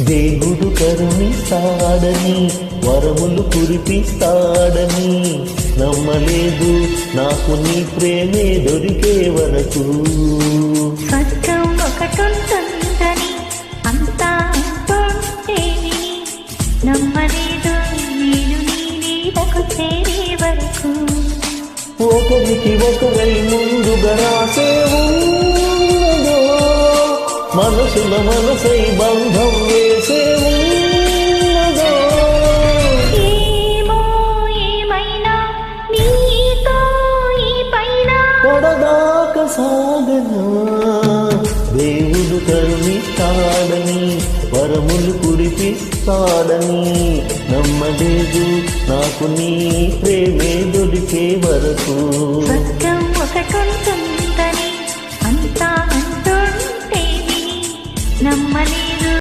దేవుడు కరుణిస్తాడని వరములు కురిపిస్తాడని నమ్మలేదు నాకు నీ ప్రేమే దొరికే వరకు. స్వర్గం ఒకటుంటుందని అంతా అంటుంటేని నమ్మలేదు నేను నీ నీడకు చేరే వరకు. ఒకరికి ఒకరై ముందుగా రాసే ఉన్నదో మనసుల మనసై బంధం వేసే ఉన్నదో. ఏమో ఏమైనా నీతో ఈ పైన పడదాక సాగనా దేవుడు కరుణిస్తాడని వరములు కురిపిస్తాడని నమ్మలేదు నాకు నీ ప్రేమే దొరికే వరకు. స్వర్గం ఒకటుంటుందని అంతా అంటుంటేని నమ్మలేదు